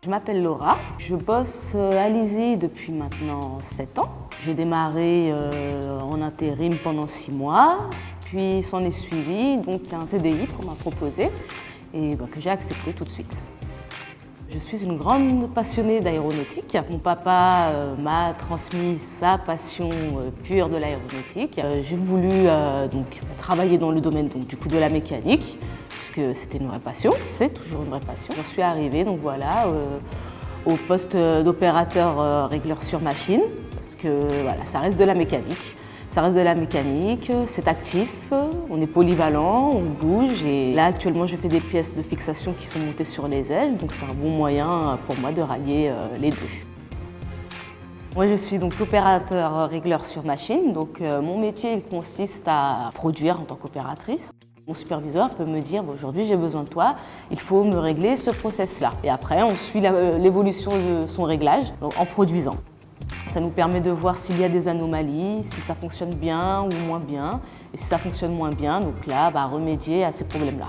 Je m'appelle Laura, je bosse à l'ISY depuis maintenant 7 ans. J'ai démarré en intérim pendant 6 mois, puis s'en est suivi donc un CDI qu'on m'a proposé et que j'ai accepté tout de suite. Je suis une grande passionnée d'aéronautique. Mon papa m'a transmis sa passion pure de l'aéronautique. J'ai voulu travailler dans le domaine de la mécanique, puisque c'était une vraie passion, c'est toujours une vraie passion. J'en suis arrivée au poste d'opérateur régleur sur machine, parce que ça reste de la mécanique. Ça reste de la mécanique, c'est actif, on est polyvalent, on bouge et là actuellement je fais des pièces de fixation qui sont montées sur les ailes, donc c'est un bon moyen pour moi de rallier les deux. Moi je suis donc opérateur régleur sur machine, donc mon métier il consiste à produire en tant qu'opératrice. Mon superviseur peut me dire aujourd'hui j'ai besoin de toi, il faut me régler ce process-là. Et après on suit l'évolution de son réglage en produisant. Ça nous permet de voir s'il y a des anomalies, si ça fonctionne bien ou moins bien. Et si ça fonctionne moins bien, donc là, remédier à ces problèmes-là.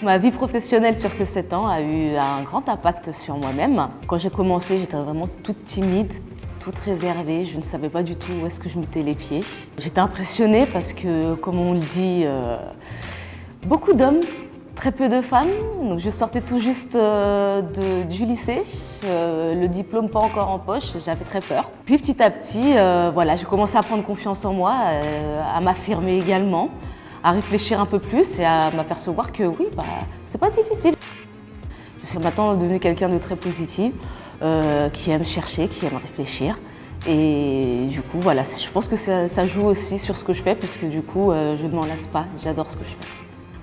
Ma vie professionnelle sur ces 7 ans a eu un grand impact sur moi-même. Quand j'ai commencé, j'étais vraiment toute timide, toute réservée. Je ne savais pas du tout où est-ce que je mettais les pieds. J'étais impressionnée parce que, comme on le dit, beaucoup d'hommes, très peu de femmes. Donc je sortais tout juste du lycée, le diplôme pas encore en poche, j'avais très peur. Puis petit à petit, j'ai commencé à prendre confiance en moi, à m'affirmer également, à réfléchir un peu plus et à m'apercevoir que oui, c'est pas difficile. Je suis maintenant devenue quelqu'un de très positif, qui aime chercher, qui aime réfléchir. Et du coup, je pense que ça joue aussi sur ce que je fais, puisque du coup, je ne m'en lasse pas, j'adore ce que je fais.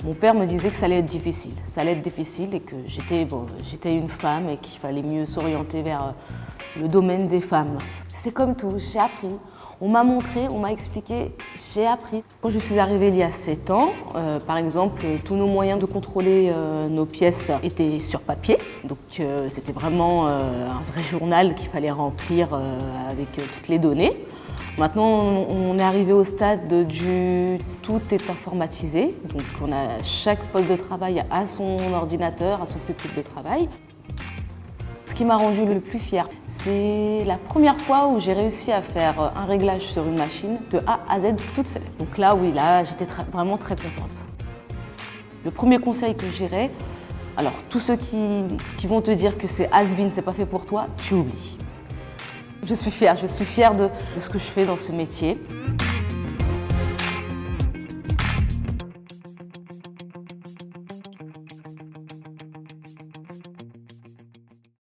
Mon père me disait que ça allait être difficile. Ça allait être difficile et que j'étais une femme et qu'il fallait mieux s'orienter vers le domaine des femmes. C'est comme tout, j'ai appris. On m'a montré, on m'a expliqué, j'ai appris. Quand je suis arrivée il y a 7 ans, par exemple, tous nos moyens de contrôler nos pièces étaient sur papier. Donc c'était vraiment un vrai journal qu'il fallait remplir avec toutes les données. Maintenant, on est arrivé au stade du tout est informatisé. Donc, chaque poste de travail a son ordinateur, a son pupitre de travail. Ce qui m'a rendue le plus fière, c'est la première fois où j'ai réussi à faire un réglage sur une machine de A à Z toute seule. Donc là, oui, j'étais vraiment très contente. Le premier conseil que j'irais, alors tous ceux qui vont te dire que c'est has-been, c'est pas fait pour toi, tu oublies. Je suis fière de ce que je fais dans ce métier.